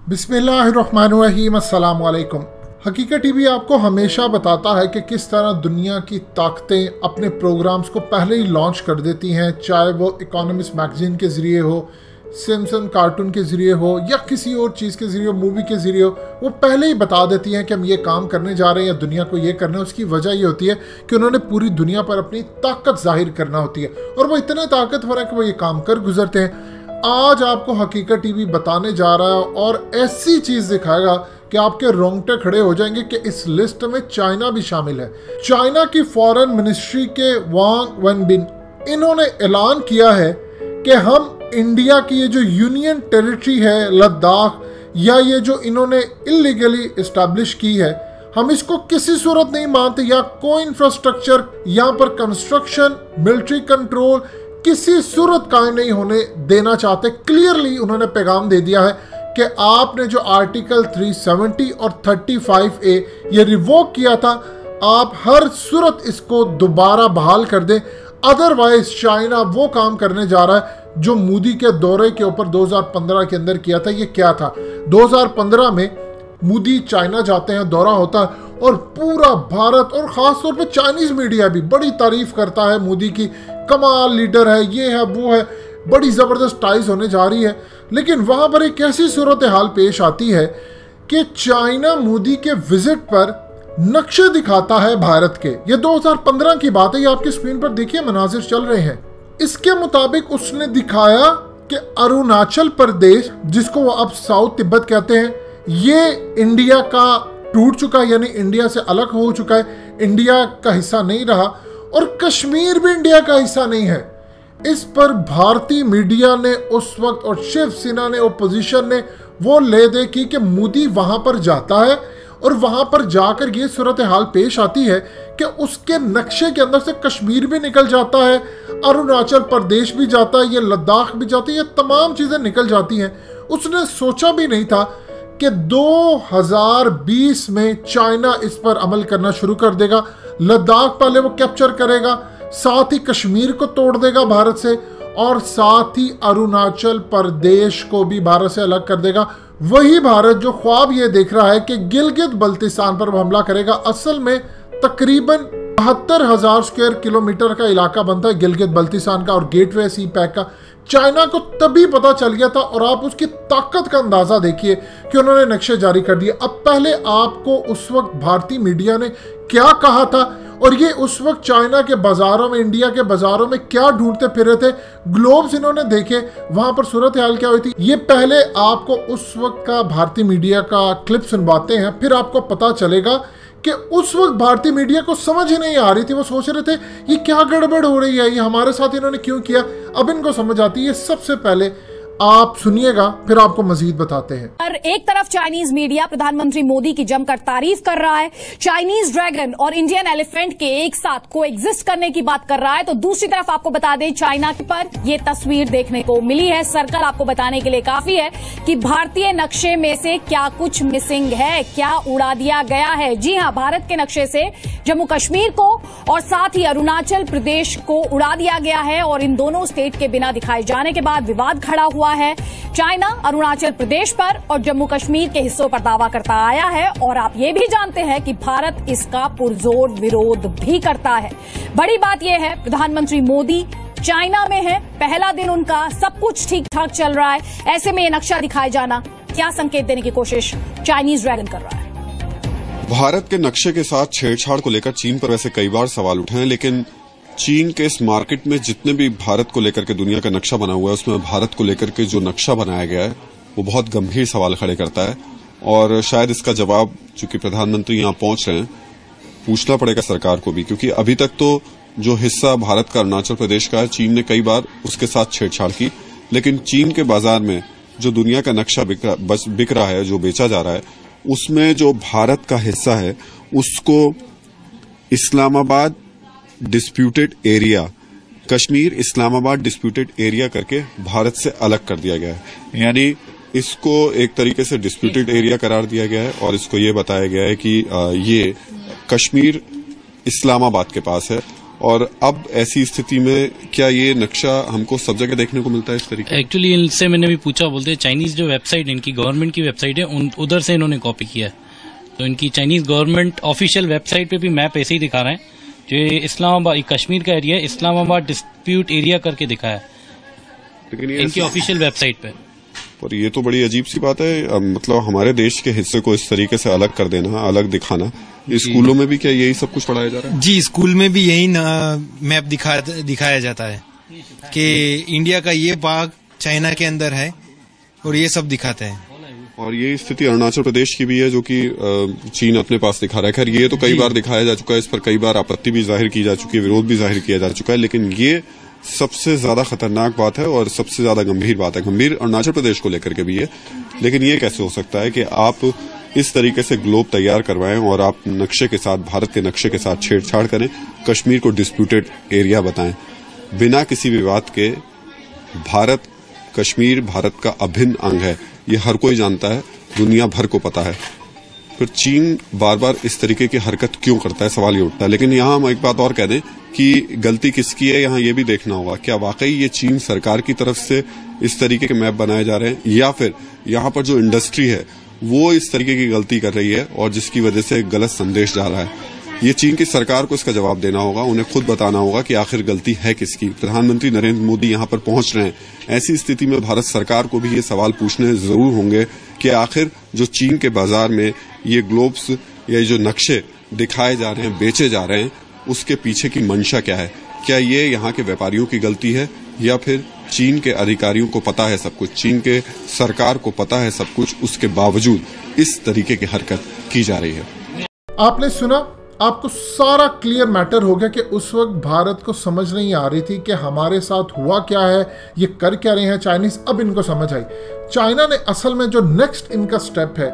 बिस्मिल्लाहिर्रहमानिर्रहीम, अस्सलाम वालेकुम। हकीकत टीवी आपको हमेशा बताता है कि किस तरह दुनिया की ताकतें अपने प्रोग्राम्स को पहले ही लॉन्च कर देती हैं, चाहे वो इकोनॉमिस्ट मैगजीन के ज़रिए हो, सिम्पसन कार्टून के ज़रिए हो या किसी और चीज़ के ज़रिए, मूवी के ज़रिए हो। वो पहले ही बता देती हैं कि हम ये काम करने जा रहे हैं या दुनिया को ये करना है। उसकी वजह ये होती है कि उन्होंने पूरी दुनिया पर अपनी ताकत जाहिर करना होती है और वो इतने ताकतवर है कि वो ये काम कर गुजरते हैं। आज आपको हकीकत टीवी बताने जा रहा है और ऐसी चीज़ दिखाएगा कि आपके रोंगटे खड़े हो जाएंगे कि इस लिस्ट में चाइना भी शामिल है। चाइना की फॉरेन मिनिस्ट्री के वांग वेनबिन, इन्होंने ऐलान किया है कि हम इंडिया की ये जो यूनियन टेरिटरी है लद्दाख, या ये जो इन्होंने इलीगली इस्टेब्लिश की है, हम इसको किसी सूरत नहीं मानते। या कोई इंफ्रास्ट्रक्चर यहाँ पर कंस्ट्रक्शन, मिलिट्री कंट्रोल किसी सूरत कायम नहीं होने देना चाहते। क्लियरली उन्होंने पैगाम दे दिया है कि आपने जो आर्टिकल 370 और 35A ये रिवोक किया था, आप हर सूरत इसको दोबारा बहाल कर दें। अदरवाइज चाइना वो काम करने जा रहा है जो मोदी के दौरे के ऊपर 2015 के अंदर किया था। ये क्या था? 2015 में मोदी चाइना जाते हैं, दौरा होता है और पूरा भारत और ख़ास तौर पे चाइनीज़ मीडिया भी बड़ी तारीफ़ करता है मोदी की, कमाल लीडर है, ये है वो है, बड़ी ज़बरदस्त टाइज होने जा रही है। लेकिन वहाँ पर एक ऐसी सूरत हाल पेश आती है कि चाइना मोदी के विजिट पर नक्शे दिखाता है भारत के। ये 2015 की बात है, ये आपकी स्क्रीन पर देखिए, मनाजिर चल रहे हैं। इसके मुताबिक उसने दिखाया कि अरुणाचल प्रदेश, जिसको वो अब साउथ तिब्बत कहते हैं, ये इंडिया का टूट चुका है, यानी इंडिया से अलग हो चुका है, इंडिया का हिस्सा नहीं रहा, और कश्मीर भी इंडिया का हिस्सा नहीं है। इस पर भारतीय मीडिया ने उस वक्त और शिवसेना ने, ओपोजिशन ने वो ले दे की कि मोदी वहां पर जाता है और वहां पर जाकर ये सूरत हाल पेश आती है कि उसके नक्शे के अंदर से कश्मीर भी निकल जाता है, अरुणाचल प्रदेश भी जाता है, ये लद्दाख भी जाती है, ये तमाम चीज़ें निकल जाती हैं। उसने सोचा भी नहीं था कि 2020 में चाइना इस पर अमल करना शुरू कर देगा। लद्दाख पहले वो कैप्चर करेगा, साथ ही कश्मीर को तोड़ देगा भारत से, और साथ ही अरुणाचल प्रदेश को भी भारत से अलग कर देगा। वही भारत जो ख्वाब ये देख रहा है कि गिलगित बल्तिस्तान पर हमला करेगा। असल में तकरीबन 72,000 स्क्वायर किलोमीटर का इलाका बनता है गिलगित बल्तिस्तान का और गेटवे सी पैक का। चाइना को तभी पता चल गया था, और आप उसकी ताकत का अंदाजा देखिए कि उन्होंने नक्शे जारी कर दिए। अब पहले आपको उस वक्त भारतीय मीडिया ने क्या कहा था, और ये उस वक्त चाइना के बाजारों में, इंडिया के बाजारों में क्या ढूंढते फिर रहे थे, ग्लोब्स इन्होंने देखे, वहां पर सूरत हाल क्या हुई थी। ये पहले आपको उस वक्त का भारतीय मीडिया का क्लिप सुनवाते हैं, फिर आपको पता चलेगा कि उस वक्त भारतीय मीडिया को समझ ही नहीं आ रही थी। वो सोच रहे थे ये क्या गड़बड़ हो रही है, ये हमारे साथ इन्होंने क्यों किया। अब इनको समझ आती है। सबसे पहले आप सुनिएगा, फिर आपको मजीद बताते हैं। और एक तरफ चाइनीज मीडिया प्रधानमंत्री मोदी की जमकर तारीफ कर रहा है, चाइनीज ड्रैगन और इंडियन एलिफेंट के एक साथ कोएग्जिस्ट करने की बात कर रहा है, तो दूसरी तरफ आपको बता दें चाइना पर ये तस्वीर देखने को मिली है। सर्कल आपको बताने के लिए काफी है कि भारतीय नक्शे में से क्या कुछ मिसिंग है, क्या उड़ा दिया गया है। जी हां, भारत के नक्शे से जम्मू कश्मीर को और साथ ही अरुणाचल प्रदेश को उड़ा दिया गया है, और इन दोनों स्टेट के बिना दिखाए जाने के बाद विवाद खड़ा हुआ है। चाइना अरुणाचल प्रदेश पर और जम्मू कश्मीर के हिस्सों पर दावा करता आया है, और आप ये भी जानते हैं कि भारत इसका पुरजोर विरोध भी करता है। बड़ी बात यह है, प्रधानमंत्री मोदी चाइना में है, पहला दिन उनका, सब कुछ ठीक ठाक चल रहा है। ऐसे में ये नक्शा दिखाए जाना क्या संकेत देने की कोशिश चाइनीज ड्रैगन कर रहा है? भारत के नक्शे के साथ छेड़छाड़ को लेकर चीन पर वैसे कई बार सवाल उठे हैं, लेकिन चीन के इस मार्केट में जितने भी भारत को लेकर के दुनिया का नक्शा बना हुआ है, उसमें भारत को लेकर के जो नक्शा बनाया गया है वो बहुत गंभीर सवाल खड़े करता है। और शायद इसका जवाब, चूंकि प्रधानमंत्री यहाँ पहुंच रहे हैं, पूछना पड़ेगा सरकार को भी, क्योंकि अभी तक तो जो हिस्सा भारत का अरुणाचल प्रदेश का है, चीन ने कई बार उसके साथ छेड़छाड़ की, लेकिन चीन के बाजार में जो दुनिया का नक्शा बिक रहा है, जो बेचा जा रहा है, उसमें जो भारत का हिस्सा है उसको Islamabad disputed area, Kashmir Islamabad disputed area करके भारत से अलग कर दिया गया है। यानी इसको एक तरीके से डिस्प्यूटेड एरिया करार दिया गया है, और इसको ये बताया गया है कि ये कश्मीर इस्लामाबाद के पास है, और अब ऐसी स्थिति में क्या ये नक्शा हमको सब जगह देखने को मिलता है इस तरीके? एक्चुअली इनसे मैंने भी पूछा, बोलते हैं चाइनीज जो वेबसाइट इनकी गवर्नमेंट की वेबसाइट है उधर से इन्होंने कॉपी किया है। तो इनकी चाइनीज गवर्नमेंट ऑफिशियल वेबसाइट पे भी मैप ऐसे ही दिखा रहे हैं, जो इस्लामाबाद कश्मीर का एरिया है, इस्लामाबाद डिस्प्यूट एरिया करके दिखाया है लेकिन इनकी ऑफिशियल वेबसाइट पे। और ये तो बड़ी अजीब सी बात है, मतलब हमारे देश के हिस्से को इस तरीके से अलग कर देना, अलग दिखाना। स्कूलों में भी क्या यही सब कुछ पढ़ाया जा रहा है? जी, स्कूल में भी यही मैप दिखाया जाता है कि इंडिया का ये भाग चाइना के अंदर है और ये सब दिखाते हैं। और ये स्थिति अरुणाचल प्रदेश की भी है, जो कि चीन अपने पास दिखा रहा है। खैर ये तो कई बार दिखाया जा चुका है, इस पर कई बार आपत्ति भी जाहिर की जा चुकी है, विरोध भी जाहिर किया जा चुका है, लेकिन ये सबसे ज्यादा खतरनाक बात है और सबसे ज्यादा गंभीर बात है। गंभीर अरुणाचल प्रदेश को लेकर के भी है, लेकिन ये कैसे हो सकता है कि आप इस तरीके से ग्लोब तैयार करवाएं और आप नक्शे के साथ, भारत के नक्शे के साथ छेड़छाड़ करें, कश्मीर को डिस्प्यूटेड एरिया बताएं, बिना किसी विवाद के। कश्मीर भारत का अभिन्न अंग है, ये हर कोई जानता है, दुनिया भर को पता है। फिर चीन बार बार इस तरीके की हरकत क्यों करता है, सवाल ये उठता है। लेकिन यहाँ हम एक बात और कह दें कि गलती किसकी है, यहाँ ये भी देखना होगा, क्या वाकई ये चीन सरकार की तरफ से इस तरीके के मैप बनाए जा रहे हैं, या फिर यहाँ पर जो इंडस्ट्री है वो इस तरीके की गलती कर रही है और जिसकी वजह से एक गलत संदेश जा रहा है। ये चीन की सरकार को इसका जवाब देना होगा, उन्हें खुद बताना होगा कि आखिर गलती है किसकी। प्रधानमंत्री नरेंद्र मोदी यहाँ पर पहुंच रहे हैं, ऐसी स्थिति में भारत सरकार को भी ये सवाल पूछने जरूर होंगे कि आखिर जो चीन के बाजार में ये ग्लोब्स या जो नक्शे दिखाए जा रहे हैं, बेचे जा रहे हैं, उसके पीछे की मंशा क्या है। क्या ये यहाँ के व्यापारियों की गलती है या फिर चीन के अधिकारियों को पता है सब कुछ, चीन के सरकार को पता है सब कुछ, उसके बावजूद इस तरीके की हरकत की जा रही है। आपने सुना, आपको सारा क्लियर मैटर हो गया कि उस वक्त भारत को समझ नहीं आ रही थी कि हमारे साथ हुआ क्या है, ये कर क्या रहे हैं चाइनीज। अब इनको समझ आई। चाइना ने असल में जो नेक्स्ट इनका स्टेप है,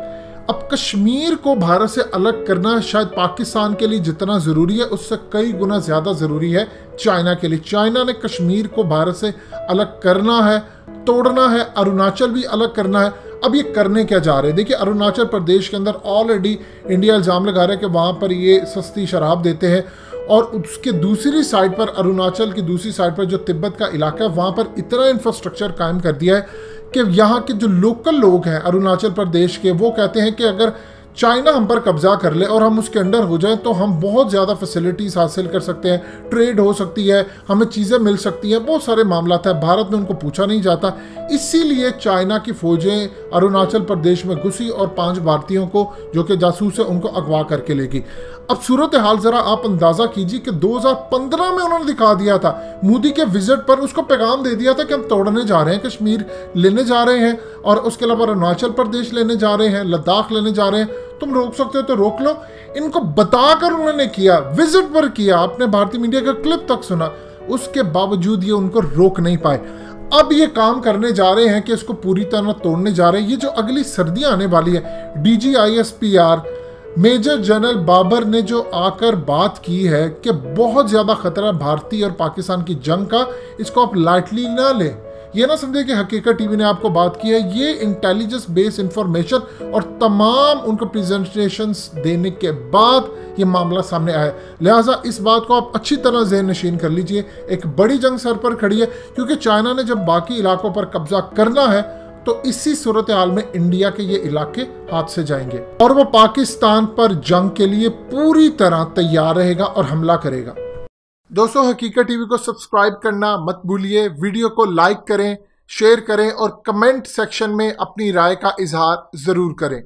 अब कश्मीर को भारत से अलग करना शायद पाकिस्तान के लिए जितना जरूरी है उससे कई गुना ज्यादा जरूरी है चाइना के लिए। चाइना ने कश्मीर को भारत से अलग करना है, तोड़ना है, अरुणाचल भी अलग करना है। अब ये करने क्या जा रहे हैं? देखिए, अरुणाचल प्रदेश के अंदर ऑलरेडी इंडिया इल्जाम लगा रहा है कि वहां पर ये सस्ती शराब देते हैं, और उसके दूसरी साइड पर, अरुणाचल की दूसरी साइड पर जो तिब्बत का इलाका है, वहां पर इतना इंफ्रास्ट्रक्चर कायम कर दिया है कि यहाँ के जो लोकल लोग हैं अरुणाचल प्रदेश के, वो कहते हैं कि अगर चाइना हम पर कब्जा कर ले और हम उसके अंडर हो जाएं तो हम बहुत ज़्यादा फैसिलिटीज़ हासिल कर सकते हैं, ट्रेड हो सकती है, हमें चीज़ें मिल सकती हैं, बहुत सारे मामला है। भारत में उनको पूछा नहीं जाता, इसीलिए चाइना की फौजें अरुणाचल प्रदेश में घुसी और 5 भारतीयों को जो कि जासूस है उनको अगवा करके ले गई। अब सूरत हाल ज़रा आप अंदाज़ा कीजिए कि 2015 में उन्होंने दिखा दिया था, मोदी के विजिट पर उसको पैगाम दे दिया था कि हम तोड़ने जा रहे हैं, कश्मीर लेने जा रहे हैं, और उसके अलावा अरुणाचल प्रदेश लेने जा रहे हैं, लद्दाख लेने जा रहे हैं, तुम रोक सकते हो तो रोक लो। इनको बताकर उन्होंने किया, विजिट पर किया, आपने भारतीय मीडिया का क्लिप तक सुना, उसके बावजूद ये उनको रोक नहीं पाए। अब ये काम करने जा रहे हैं कि इसको पूरी तरह तोड़ने जा रहे हैं। ये जो अगली सर्दियां आने वाली है, DGISPR मेजर जनरल बाबर ने जो आकर बात की है कि बहुत ज्यादा खतरा भारतीय और पाकिस्तान की जंग का, इसको आप लाइटली ना लें। ये ना समझे कि हकीकत टीवी ने आपको बात की है, ये इंटेलिजेंस बेस्ड इंफॉर्मेशन और तमाम उनको प्रेजेंटेशंस देने के बाद ये मामला सामने आया। लिहाजा इस बात को आप अच्छी तरह ज़हन नशीन कर लीजिए, एक बड़ी जंग सर पर खड़ी है, क्योंकि चाइना ने जब बाकी इलाकों पर कब्जा करना है तो इसी सूरत हाल में इंडिया के ये इलाके हाथ से जाएंगे और वो पाकिस्तान पर जंग के लिए पूरी तरह तैयार रहेगा और हमला करेगा। दोस्तों, हकीकत टीवी को सब्सक्राइब करना मत भूलिए, वीडियो को लाइक करें, शेयर करें और कमेंट सेक्शन में अपनी राय का इजहार जरूर करें।